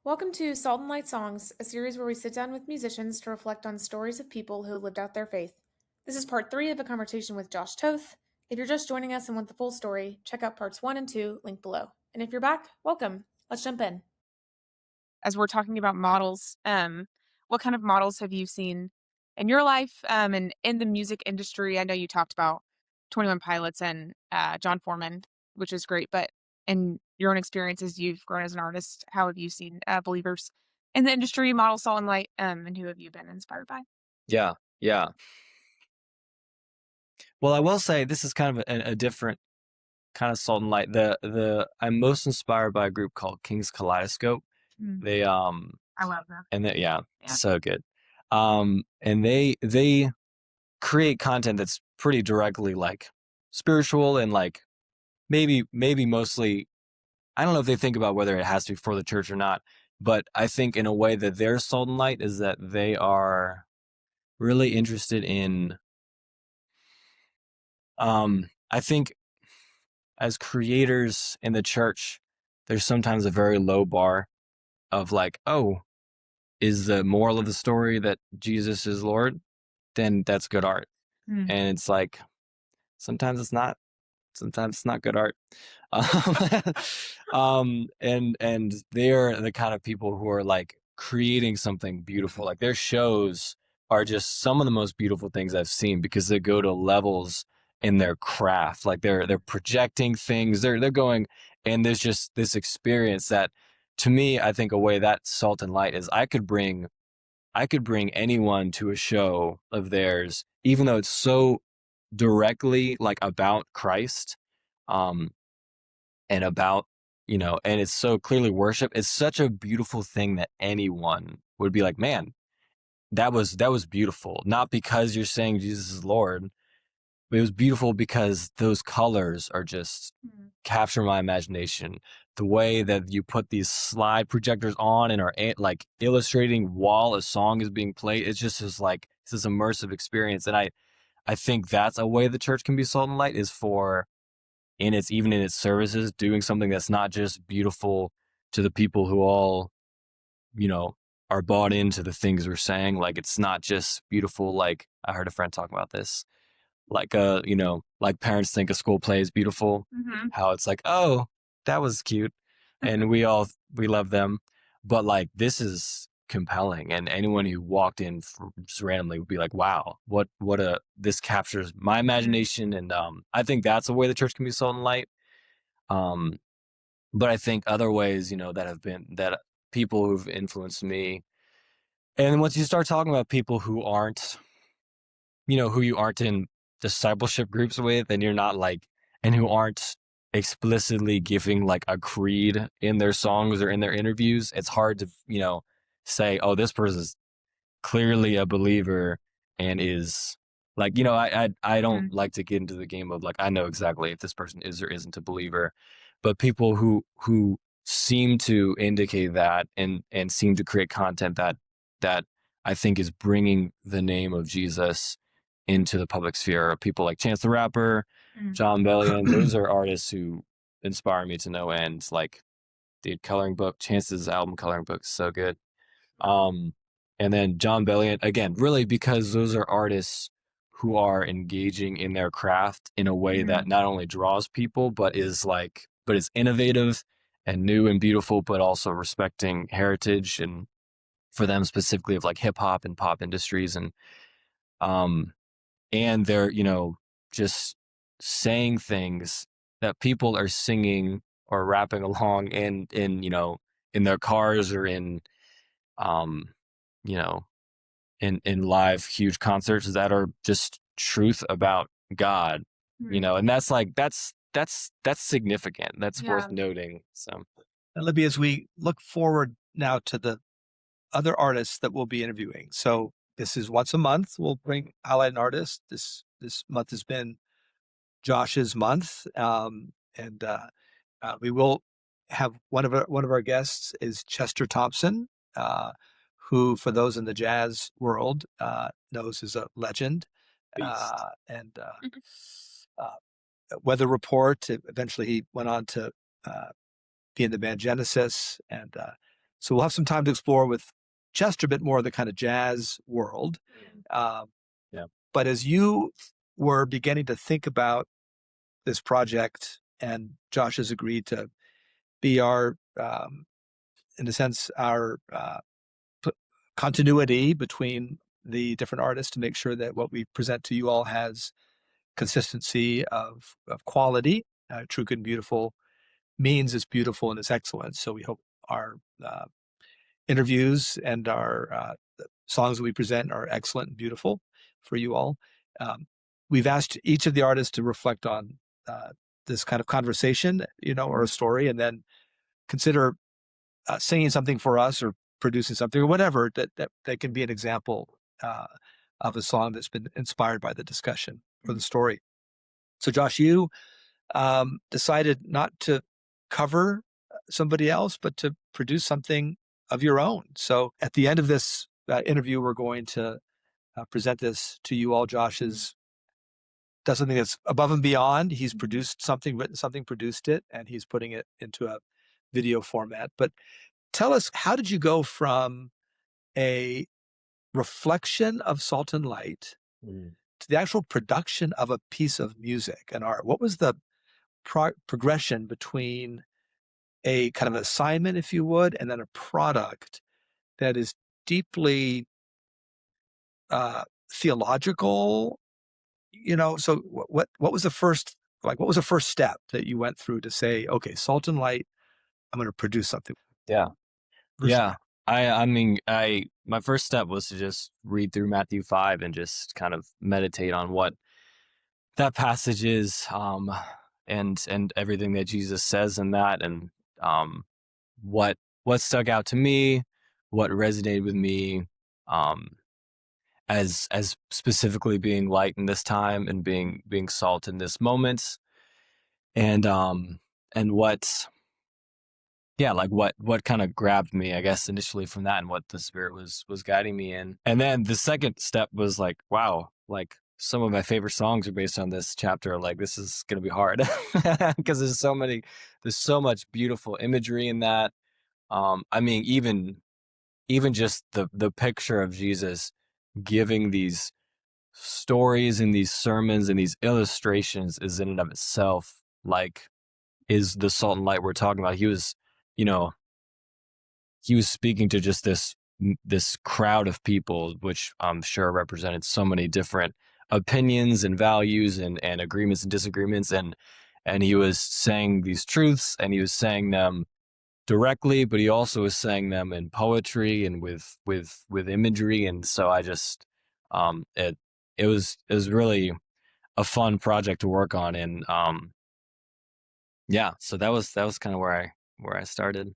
Welcome to Salt and Light Songs, a series where we sit down with musicians to reflect on stories of people who lived out their faith. This is part 3 of a conversation with Josh Toth. If you're just joining us and want the full story, check out parts 1 and 2, linked below. And if you're back, welcome. Let's jump in. As we're talking about models, what kind of models have you seen in your life and in the music industry? I know you talked about 21 Pilots and John Foreman, which is great, but in your own experiences, you've grown as an artist. How have you seen believers in the industry model Salt and Light, and who have you been inspired by? Yeah, yeah. Well, I will say this is kind of a different kind of Salt and Light. The I'm most inspired by a group called King's Kaleidoscope. Mm, They I love them. and they, yeah, Yeah. so good. And they create content that's pretty directly like spiritual and like maybe mostly. I don't know if they think about whether it has to be for the church or not, but I think in a way that their Salt and Light is that they are really interested in. I think as creators in the church, there's sometimes a very low bar of like, oh, is the moral of the story that Jesus is Lord? Then that's good art. Mm, And it's like, sometimes it's not. Sometimes it's not good art. Um, and they're the kind of people who are like creating something beautiful. Like their shows are just some of the most beautiful things I've seen because they go to levels in their craft. Like they're projecting things. They're going, and there's just this experience that, to me, I think a way that Salt and Light is I could bring anyone to a show of theirs, even though it's so directly like about Christ, um, and about, and it's so clearly worship. It's such a beautiful thing that anyone would be like, man, that was beautiful. Not because you're saying Jesus is Lord, but it was beautiful because those colors are just mm, capture my imagination. The way that you put these slide projectors on and are like illustrating while a song is being played, it's just this immersive experience. And I think that's a way the church can be salt and light, is for even in its services, doing something that's not just beautiful to the people who all, you know, are bought into the things we're saying. Like it's not just beautiful. Like I heard a friend talk about this, like like parents think a school play is beautiful, mhm. how it's like, oh, that was cute, and we love them, but like this is compelling, and anyone who walked in just randomly would be like, wow, what a this captures my Mm. imagination. And I think that's a way the church can be salt and light. um but I think other ways, that have been that people who've influenced me, and once you start talking about people who aren't, who you aren't in discipleship groups with, and you're not like, and who aren't explicitly giving like a creed in their songs or in their interviews, it's hard to, say, oh, this person's clearly a believer and is like, I don't Mhm. like to get into the game of like, I know exactly if this person is or isn't a believer, but people who seem to indicate that, and seem to create content that I think is bringing the name of Jesus into the public sphere. People like Chance the Rapper, Mm. John Bellion, those are artists who inspire me to no end. Like the coloring book, Chance's album coloring book is so good. um, and then John Bellion, again, really because those are artists who are engaging in their craft in a way Mhm. that not only draws people, but is innovative and new and beautiful, but also respecting heritage, and for them specifically of like hip hop and pop industries. Um, and they're, just saying things that people are singing or rapping along in their cars, or um, you know, in live huge concerts that are just truth about God, Mm. and that's like that's significant. That's worth Yeah. noting. So And Libby, as we look forward now to the other artists that we'll be interviewing. So this is once a month. We'll bring highlight an artist. This month has been Josh's month, and we will have one of our guests is Chester Thompson, uh, who, for those in the jazz world, knows is a legend, beast. and Mhm. uh, Weather Report. Eventually, he went on to uh, be in the band Genesis, and So we'll have some time to explore with Chester a bit more of the kind of jazz world. Yeah. But as you were beginning to think about this project, and Josh has agreed to be our, in a sense, our continuity between the different artists to make sure that what we present to you all has consistency of quality. True, Good, and Beautiful means it's beautiful and it's excellent. So we hope our interviews and our songs that we present are excellent and beautiful for you all. We've asked each of the artists to reflect on this kind of conversation, or a story, and then consider singing something for us or producing something or whatever that can be an example of a song that's been inspired by the discussion or the story. So Josh, you decided not to cover somebody else, but to produce something of your own. So at the end of this interview, we're going to present this to you all. Josh has does something that's above and beyond. He's produced something, written something, produced it, and he's putting it into a video format. But tell us, how did you go from a reflection of Salt and Light to the actual production of a piece of music and art? What was the progression between a kind of an assignment, if you would, and then a product that is deeply theological? So what was the first, what was the first step that you went through to say, okay, Salt and Light, I'm going to produce something? Yeah. Versus, Yeah. I mean, my first step was to just read through Matthew 5 and just kind of meditate on what that passage is, and everything that Jesus says in that, and what stuck out to me, what resonated with me, as specifically being light in this time and being salt in this moment, and what, yeah, like what kind of grabbed me, I guess, initially from that, and what the Spirit was guiding me in. And then the second step was like, wow, like some of my favorite songs are based on this chapter. Like, this is gonna be hard because there's so much beautiful imagery in that. I mean, even just the picture of Jesus giving these stories and these sermons and these illustrations is in and of itself, like, is the salt and light we're talking about. He was, he was speaking to just this crowd of people, which I'm sure represented so many different opinions and values and agreements and disagreements, and he was saying these truths, and he was saying them directly, but he also was saying them in poetry and with imagery. And so I just, it was really a fun project to work on. And yeah, so that was kind of where I started.